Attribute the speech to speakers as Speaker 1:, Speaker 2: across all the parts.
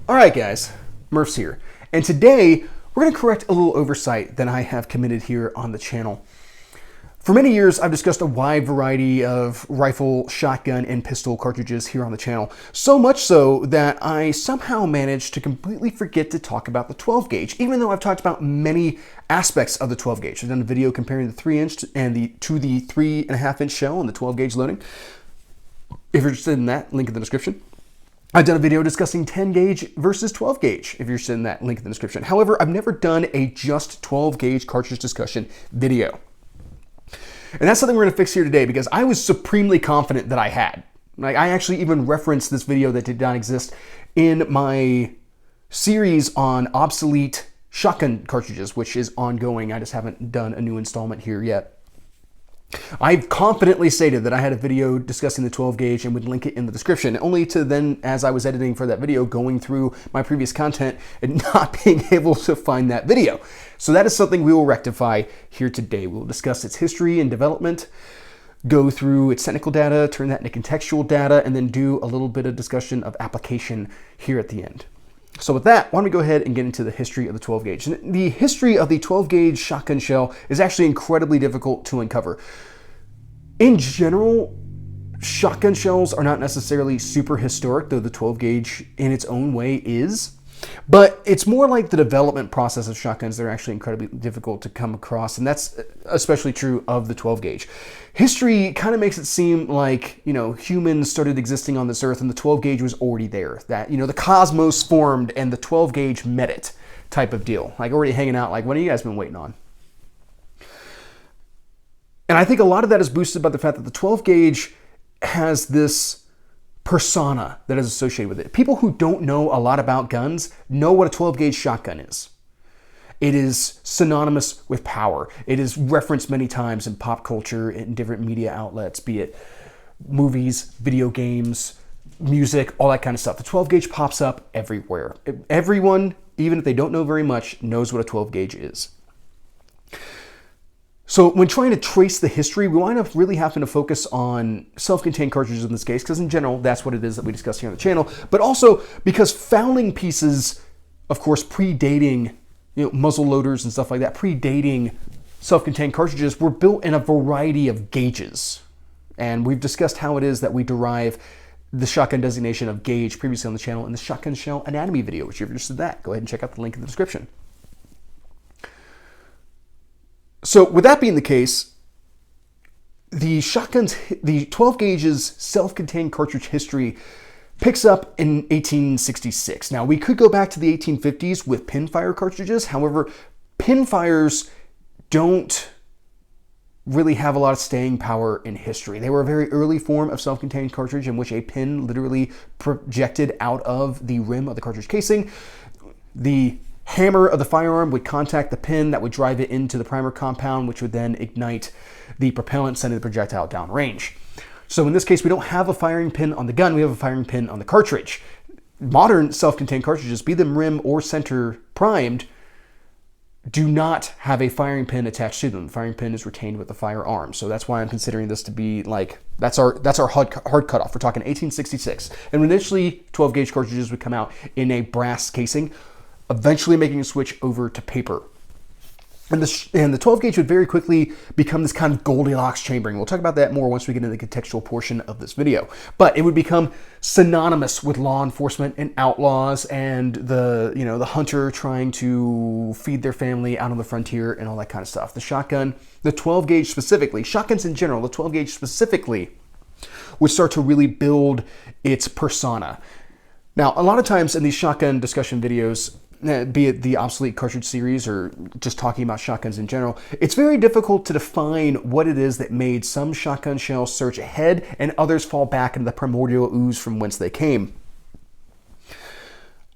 Speaker 1: Alright guys, Murph's here, and today we're going to correct a little oversight that I have committed here on the channel. For many years, I've discussed a wide variety of rifle, shotgun, and pistol cartridges here on the channel. So much so that I somehow managed to completely forget to talk about the 12 gauge, even though I've talked about many aspects of the 12 gauge. I've done a video comparing the 3-inch to the 3.5-inch shell and the 12 gauge loading. If you're interested in that, link in the description. I've done a video discussing 10 gauge versus 12 gauge, if you're interested in that, link in the description. However, I've never done a just 12 gauge cartridge discussion video. And that's something we're going to fix here today because I was supremely confident that I had. Like, I actually even referenced this video that did not exist in my series on obsolete shotgun cartridges, which is ongoing. I just haven't done a new installment here yet. I've confidently stated that I had a video discussing the 12 gauge and would link it in the description, only to then, as I was editing for that video, going through my previous content and not being able to find that video. So that is something we will rectify here today. We'll discuss its history and development, go through its technical data, turn that into contextual data, and then do a little bit of discussion of application here at the end. So with that, why don't we go ahead and get into the history of the 12 gauge. And the history of the 12 gauge shotgun shell is actually incredibly difficult to uncover. In general, shotgun shells are not necessarily super historic, though the 12 gauge in its own way is. But it's more like the development process of shotguns that are actually incredibly difficult to come across, and that's especially true of the 12 gauge. History kind of makes it seem like, humans started existing on this earth and the 12 gauge was already there. That, the cosmos formed and the 12 gauge met it type of deal. Like already hanging out, like, what have you guys been waiting on? And I think a lot of that is boosted by the fact that the 12 gauge has this persona that is associated with it. People who don't know a lot about guns know what a 12 gauge shotgun is. It is synonymous with power. It is referenced many times in pop culture, in different media outlets, be it movies, video games, music, all that kind of stuff. The 12 gauge pops up everywhere. Everyone, even if they don't know very much, knows what a 12 gauge is. So when trying to trace the history, we wind up really having to focus on self-contained cartridges in this case, because in general, that's what it is that we discuss here on the channel, but also because fouling pieces, of course, predating muzzle loaders and stuff like that, predating self-contained cartridges, were built in a variety of gauges. And we've discussed how it is that we derive the shotgun designation of gauge previously on the channel in the shotgun shell anatomy video, which if you're interested in that, go ahead and check out the link in the description. So with that being the case, the 12 gauge's self-contained cartridge history picks up in 1866. Now, we could go back to the 1850s with pinfire cartridges. However, pinfires don't really have a lot of staying power in history. They were a very early form of self-contained cartridge in which a pin literally projected out of the rim of the cartridge casing. The hammer of the firearm would contact the pin that would drive it into the primer compound, which would then ignite the propellant, sending the projectile downrange. So in this case, we don't have a firing pin on the gun, we have a firing pin on the cartridge. Modern self-contained cartridges, be them rim or center primed, do not have a firing pin attached to them. The firing pin is retained with the firearm. So that's why I'm considering this to be like, that's our hard cutoff. We're talking 1866. And initially, 12 gauge cartridges would come out in a brass casing, eventually making a switch over to paper. And the 12 gauge would very quickly become this kind of Goldilocks chambering. We'll talk about that more once we get into the contextual portion of this video. But it would become synonymous with law enforcement and outlaws and the hunter trying to feed their family out on the frontier and all that kind of stuff. The shotgun, the 12 gauge specifically, shotguns in general, the 12 gauge specifically, would start to really build its persona. Now, a lot of times in these shotgun discussion videos, be it the obsolete cartridge series or just talking about shotguns in general, it's very difficult to define what it is that made some shotgun shells surge ahead and others fall back into the primordial ooze from whence they came.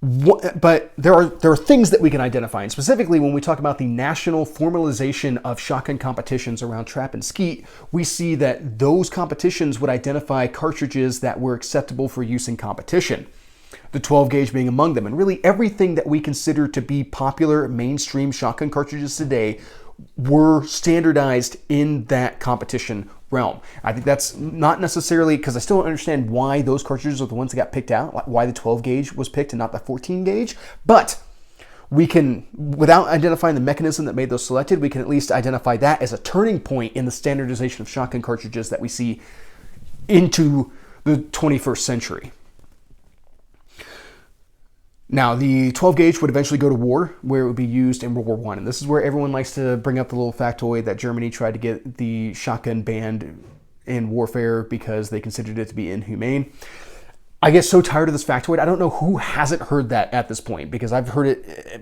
Speaker 1: But there are things that we can identify, and specifically when we talk about the national formalization of shotgun competitions around trap and skeet, we see that those competitions would identify cartridges that were acceptable for use in competition. The 12 gauge being among them, and really everything that we consider to be popular mainstream shotgun cartridges today were standardized in that competition realm. I think that's not necessarily, because I still don't understand why those cartridges are the ones that got picked out, why the 12 gauge was picked and not the 14 gauge, but we can, without identifying the mechanism that made those selected, we can at least identify that as a turning point in the standardization of shotgun cartridges that we see into the 21st century. Now, the 12 gauge would eventually go to war, where it would be used in World War I. And this is where everyone likes to bring up the little factoid that Germany tried to get the shotgun banned in warfare because they considered it to be inhumane. I get so tired of this factoid. I don't know who hasn't heard that at this point, because I've heard it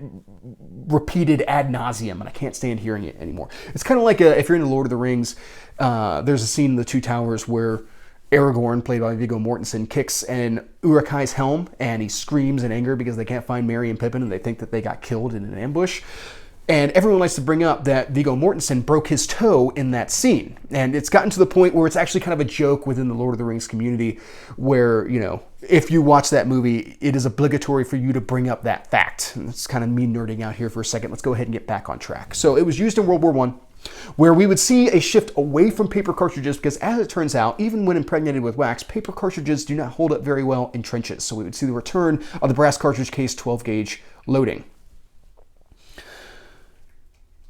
Speaker 1: repeated ad nauseum, and I can't stand hearing it anymore. It's kind of like if you're into Lord of the Rings, there's a scene in The Two Towers where Aragorn, played by Viggo Mortensen, kicks an Uruk-hai's helm, and he screams in anger because they can't find Merry and Pippin, and they think that they got killed in an ambush. And everyone likes to bring up that Viggo Mortensen broke his toe in that scene. And it's gotten to the point where it's actually kind of a joke within the Lord of the Rings community where, you know, if you watch that movie, it is obligatory for you to bring up that fact. And it's kind of me nerding out here for a second. Let's go ahead and get back on track. So it was used in World War I, where we would see a shift away from paper cartridges because, as it turns out, even when impregnated with wax, paper cartridges do not hold up very well in trenches. So we would see the return of the brass cartridge case 12 gauge loading.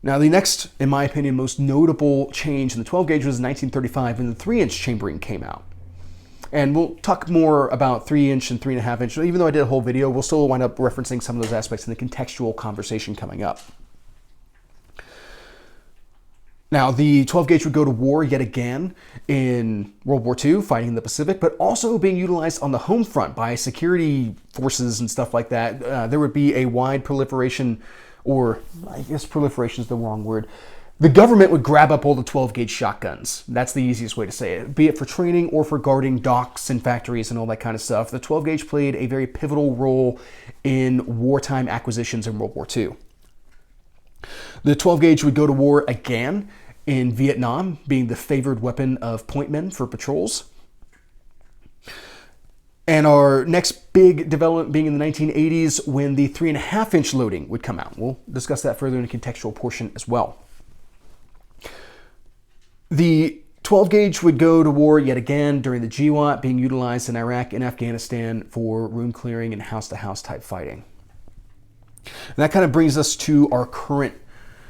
Speaker 1: Now, the next, in my opinion, most notable change in the 12 gauge was in 1935 when the 3-inch chambering came out. And we'll talk more about 3-inch and 3.5 inch. Even though I did a whole video, we'll still wind up referencing some of those aspects in the contextual conversation coming up. Now, the 12 gauge would go to war yet again in World War II, fighting in the Pacific, but also being utilized on the home front by security forces and stuff like that. There would be a wide proliferation, or I guess proliferation is the wrong word. The government would grab up all the 12 gauge shotguns. That's the easiest way to say it. Be it for training or for guarding docks and factories and all that kind of stuff. The 12 gauge played a very pivotal role in wartime acquisitions in World War II. The 12 gauge would go to war again in Vietnam, being the favored weapon of point men for patrols. And our next big development being in the 1980s when the 3.5 inch loading would come out. We'll discuss that further in the contextual portion as well. The 12 gauge would go to war yet again during the GWOT, being utilized in Iraq and Afghanistan for room clearing and house-to-house type fighting. And that kind of brings us to our current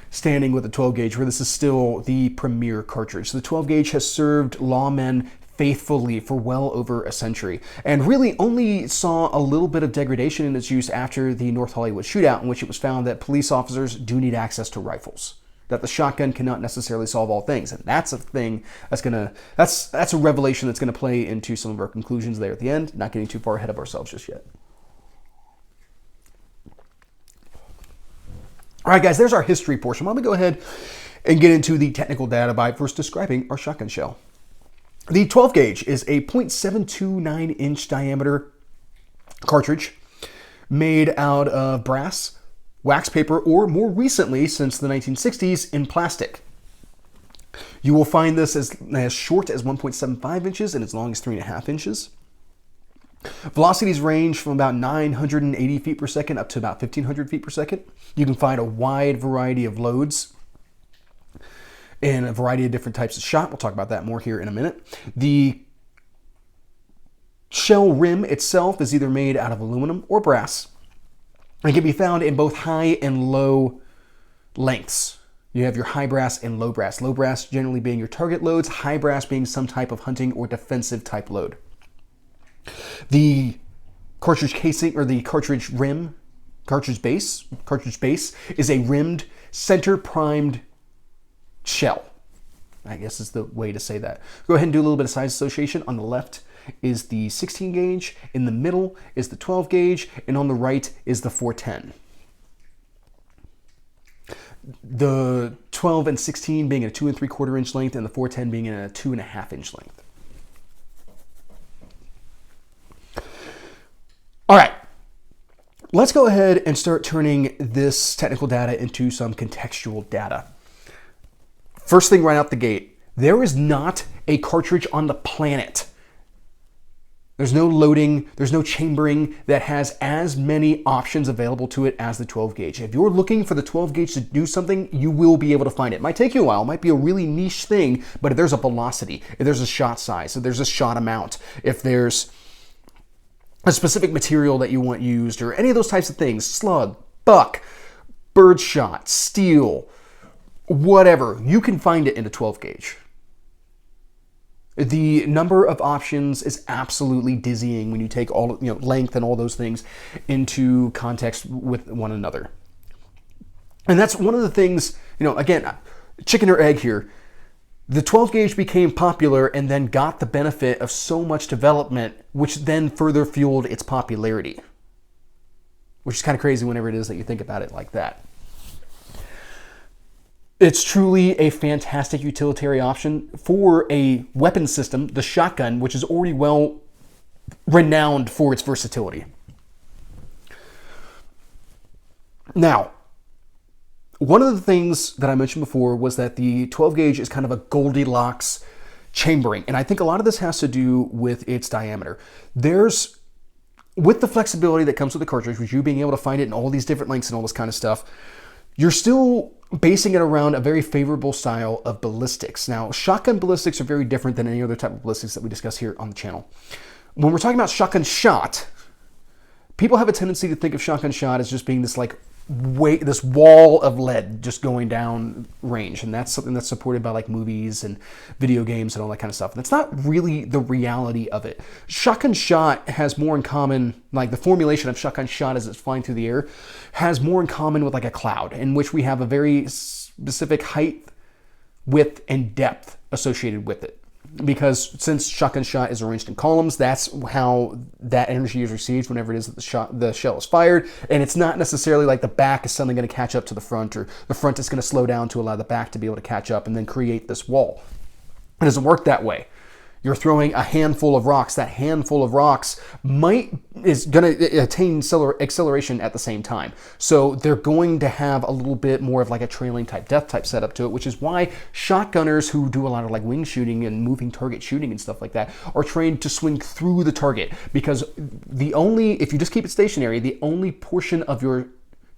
Speaker 1: standing with the 12 gauge, where this is still the premier cartridge. So the 12 gauge has served lawmen faithfully for well over a century, and really only saw a little bit of degradation in its use after the North Hollywood shootout, in which it was found that police officers do need access to rifles, that the shotgun cannot necessarily solve all things. And that's a thing that's a revelation that's gonna play into some of our conclusions there at the end, not getting too far ahead of ourselves just yet. All right, guys, there's our history portion. Why don't we go ahead and get into the technical data by first describing our shotgun shell. The 12 gauge is a 0.729 inch diameter cartridge made out of brass, wax paper, or more recently, since the 1960s, in plastic. You will find this as short as 1.75 inches and as long as 3.5 inches. Velocities range from about 980 feet per second up to about 1,500 feet per second. You can find a wide variety of loads in a variety of different types of shot. We'll talk about that more here in a minute. The shell rim itself is either made out of aluminum or brass, and can be found in both high and low lengths. You have your high brass and low brass. Low brass generally being your target loads, high brass being some type of hunting or defensive type load. The cartridge casing, or the cartridge rim, cartridge base is a rimmed, center primed shell, I guess is the way to say that. Go ahead and do a little bit of size association. On the left is the 16 gauge, in the middle is the 12 gauge, and on the right is the 410. The 12 and 16 being a 2 3/4 inch length, and the 410 being a 2.5 inch length. All right, let's go ahead and start turning this technical data into some contextual data. First thing right out the gate, there is not a cartridge on the planet There's no loading, there's no chambering that has as many options available to it as the 12 gauge. If you're looking for the 12 gauge to do something, you will be able to find it. It might take you a while, it might be a really niche thing, but if there's a velocity, if there's a shot size, if there's a shot amount, if there's a specific material that you want used, or any of those types of things, slug, buck, birdshot, steel, whatever, you can find it in a 12 gauge. The number of options is absolutely dizzying when you take all, length and all those things into context with one another. And that's one of the things, again, chicken or egg here. The 12 gauge became popular and then got the benefit of so much development, which then further fueled its popularity. Which is kind of crazy whenever it is that you think about it like that. It's truly a fantastic utilitarian option for a weapon system, the shotgun, which is already well renowned for its versatility. Now, one of the things that I mentioned before was that the 12 gauge is kind of a Goldilocks chambering, and I think a lot of this has to do with its diameter. With the flexibility that comes with the cartridge, with you being able to find it in all these different lengths and all this kind of stuff, you're still basing it around a very favorable style of ballistics. Now, shotgun ballistics are very different than any other type of ballistics that we discuss here on the channel. When we're talking about shotgun shot, people have a tendency to think of shotgun shot as just being this this wall of lead just going down range, and that's something that's supported by movies and video games and all that kind of stuff. That's not really the reality of it. Shotgun shot has more in common, the formulation of shotgun shot as it's flying through the air has more in common with a cloud, in which we have a very specific height, width, and depth associated with it. Because since shotgun shot is arranged in columns, that's how that energy is received whenever it is that the shell is fired. And it's not necessarily like the back is suddenly going to catch up to the front, or the front is going to slow down to allow the back to be able to catch up and then create this wall. It doesn't work that way. You're throwing a handful of rocks. That handful of rocks is going to attain acceleration at the same time. So they're going to have a little bit more of a trailing type, death type setup to it, which is why shotgunners who do a lot of wing shooting and moving target shooting and stuff like that are trained to swing through the target, because if you just keep it stationary, the only portion of your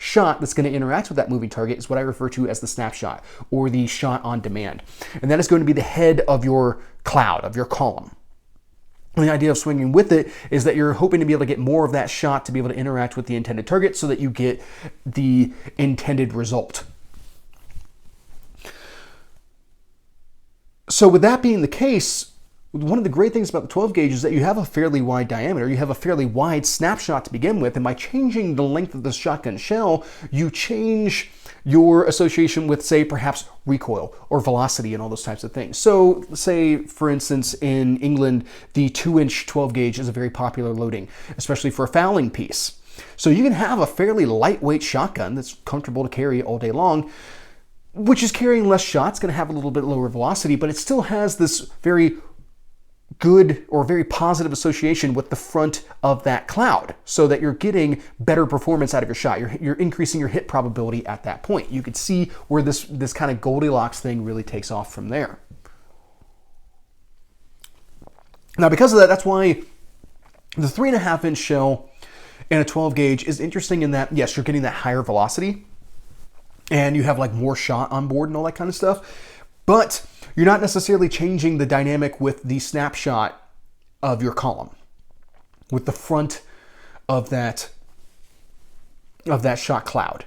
Speaker 1: shot that's going to interact with that moving target is what I refer to as the snapshot, or the shot on demand. And that is going to be the head of your cloud, of your column. And the idea of swinging with it is that you're hoping to be able to get more of that shot to be able to interact with the intended target so that you get the intended result. So with that being the case, one of the great things about the 12 gauge is that you have a fairly wide diameter, you have a fairly wide snapshot to begin with, and by changing the length of the shotgun shell, you change your association with, say, perhaps recoil or velocity and all those types of things. So say, for instance, in England, the 2-inch 12 gauge is a very popular loading, especially for a fowling piece. So you can have a fairly lightweight shotgun that's comfortable to carry all day long, which is carrying less shots, going to have a little bit lower velocity, but it still has this very good or very positive association with the front of that cloud, so that you're getting better performance out of your shot. You're increasing your hit probability at that point. You could see where this kind of Goldilocks thing really takes off from there. Now, because of that, that's why the 3.5-inch shell in a 12 gauge is interesting in that, yes, you're getting that higher velocity and you have more shot on board and all that kind of stuff, but you're not necessarily changing the dynamic with the snapshot of your column, with the front of that shot cloud.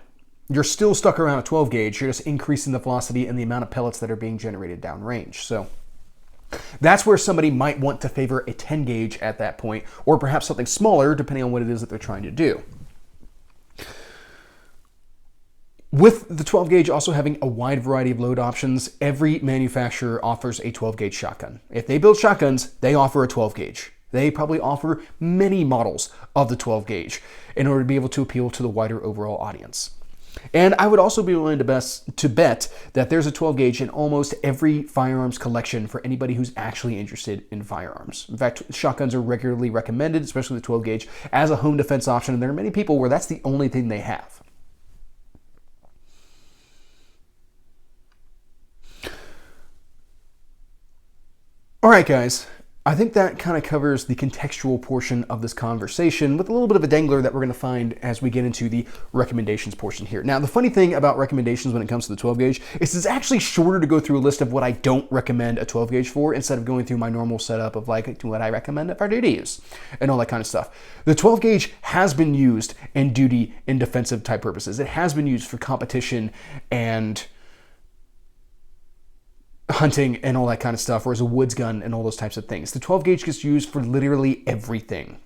Speaker 1: You're still stuck around a 12 gauge. You're just increasing the velocity and the amount of pellets that are being generated downrange. So that's where somebody might want to favor a 10 gauge at that point, or perhaps something smaller, depending on what it is that they're trying to do. With the 12 gauge also having a wide variety of load options, every manufacturer offers a 12 gauge shotgun. If they build shotguns, they offer a 12 gauge. They probably offer many models of the 12 gauge in order to be able to appeal to the wider overall audience. And I would also be willing to bet that there's a 12 gauge in almost every firearms collection for anybody who's actually interested in firearms. In fact, shotguns are regularly recommended, especially the 12 gauge, as a home defense option, and there are many people where that's the only thing they have. All right, guys, I think that kind of covers the contextual portion of this conversation with a little bit of a dangler that we're going to find as we get into the recommendations portion here. Now, the funny thing about recommendations when it comes to the 12 gauge is it's actually shorter to go through a list of what I don't recommend a 12 gauge for instead of going through my normal setup of like what I recommend for duty use and all that kind of stuff. The 12 gauge has been used in duty and defensive type purposes. It has been used for competition and hunting and all that kind of stuff, or as a woods gun and all those types of things. The 12 gauge gets used for literally everything.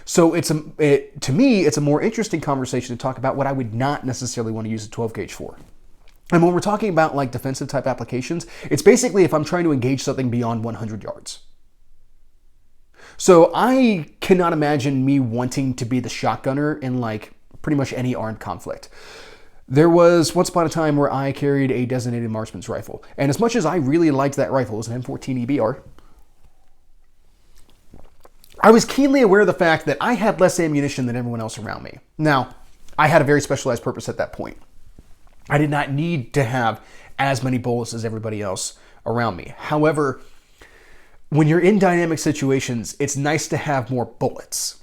Speaker 1: So to me, it's a more interesting conversation to talk about what I would not necessarily want to use a 12 gauge for. And when we're talking about like defensive type applications, it's basically if I'm trying to engage something beyond 100 yards. So I cannot imagine me wanting to be the shotgunner in like pretty much any armed conflict. There was once upon a time where I carried a designated marksman's rifle. And as much as I really liked that rifle, it was an M14 EBR, I was keenly aware of the fact that I had less ammunition than everyone else around me. Now, I had a very specialized purpose at that point. I did not need to have as many bullets as everybody else around me. However, when you're in dynamic situations, it's nice to have more bullets.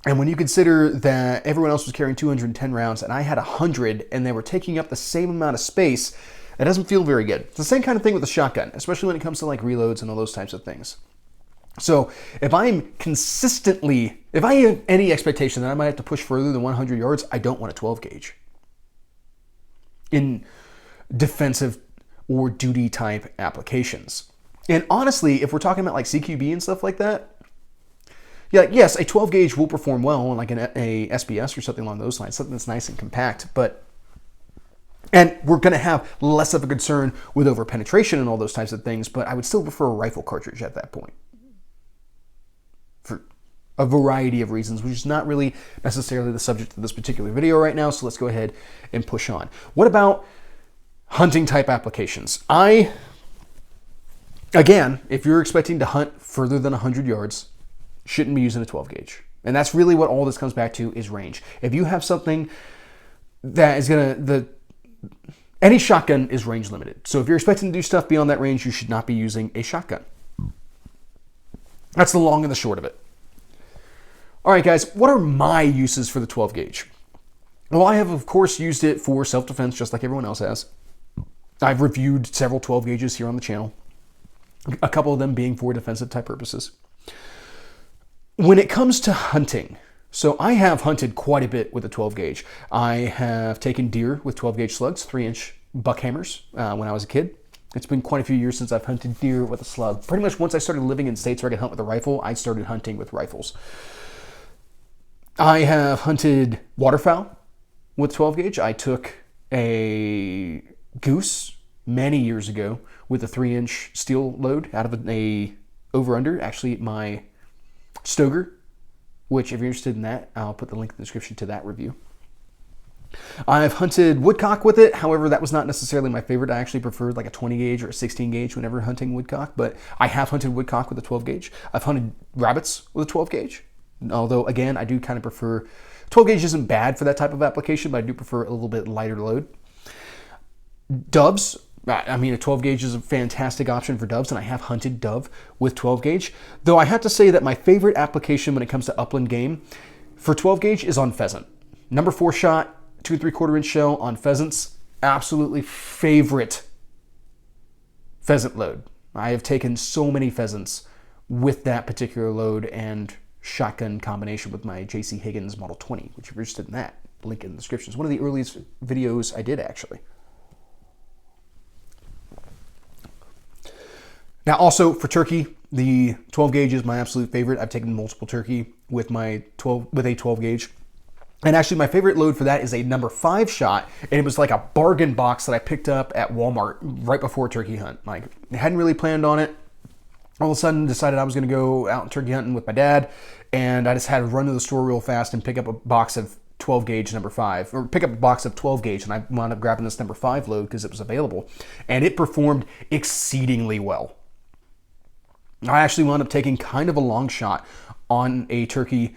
Speaker 1: And when you consider that everyone else was carrying 210 rounds and I had 100 and they were taking up the same amount of space, that doesn't feel very good. It's the same kind of thing with a shotgun, especially when it comes to like reloads and all those types of things. So if I have any expectation that I might have to push further than 100 yards, I don't want a 12 gauge in defensive or duty type applications. And honestly, if we're talking about like CQB and stuff like that, yeah, yes, a 12 gauge will perform well on like a SBS or something along those lines, something that's nice and compact, and we're going to have less of a concern with over penetration and all those types of things, but I would still prefer a rifle cartridge at that point for a variety of reasons, which is not really necessarily the subject of this particular video right now, so let's go ahead and push on. What about hunting type applications? Again, if you're expecting to hunt further than 100 yards, shouldn't be using a 12 gauge. And that's really what all this comes back to is range. If you have something that is any shotgun is range limited. So if you're expecting to do stuff beyond that range, you should not be using a shotgun. That's the long and the short of it. All right, guys, what are my uses for the 12 gauge? Well, I have, of course, used it for self-defense just like everyone else has. I've reviewed several 12 gauges here on the channel, a couple of them being for defensive type purposes. When it comes to hunting, so I have hunted quite a bit with a 12 gauge. I have taken deer with 12 gauge slugs, 3-inch buck hammers when I was a kid. It's been quite a few years since I've hunted deer with a slug. Pretty much once I started living in states where I could hunt with a rifle, I started hunting with rifles. I have hunted waterfowl with 12 gauge. I took a goose many years ago with a 3-inch steel load out of a over-under. Actually, my Stoeger, which if you're interested in that, I'll put the link in the description to that review. I've hunted woodcock with it. However, that was not necessarily my favorite. I actually preferred like a 20 gauge or a 16 gauge whenever hunting woodcock, but I have hunted woodcock with a 12 gauge. I've hunted rabbits with a 12 gauge. Although again, I do kind of prefer, 12 gauge isn't bad for that type of application, but I do prefer a little bit lighter load. Doves. I mean, a 12 gauge is a fantastic option for doves, and I have hunted dove with 12 gauge. Though I have to say that my favorite application when it comes to upland game for 12 gauge is on pheasant. Number 4 shot, 2 3/4 inch shell on pheasants. Absolutely favorite pheasant load. I have taken so many pheasants with that particular load and shotgun combination with my J.C. Higgins Model 20, which if you're interested in that, link in the description. It's one of the earliest videos I did actually. Now, also for turkey, the 12 gauge is my absolute favorite. I've taken multiple turkey with a 12 gauge. And actually, my favorite load for that is a number 5 shot, and it was like a bargain box that I picked up at Walmart right before a turkey hunt. Like, I hadn't really planned on it. All of a sudden, decided I was going to go out turkey hunting with my dad, and I just had to run to the store real fast and pick up a box of 12 gauge number 5, or pick up a box of 12 gauge, and I wound up grabbing this number 5 load because it was available, and it performed exceedingly well. I actually wound up taking kind of a long shot on a turkey.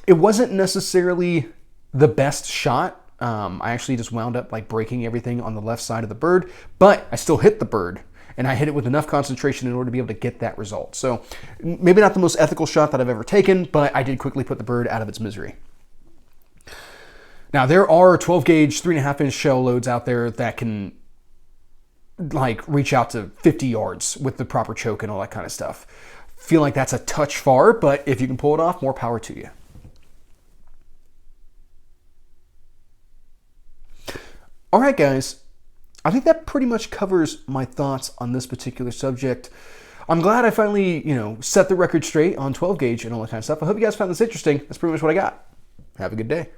Speaker 1: It wasn't necessarily the best shot. I actually just wound up like breaking everything on the left side of the bird, but I still hit the bird. and I hit it with enough concentration in order to be able to get that result. So maybe not the most ethical shot that I've ever taken, but I did quickly put the bird out of its misery. Now, there are 12 gauge 3.5-inch shell loads out there that can like reach out to 50 yards with the proper choke and all that kind of stuff. Feel like that's a touch far, but if you can pull it off, more power to you. All right, guys, I think that pretty much covers my thoughts on this particular subject. I'm glad I finally, set the record straight on 12 gauge and all that kind of stuff. I hope you guys found this interesting. That's pretty much what I got. Have a good day.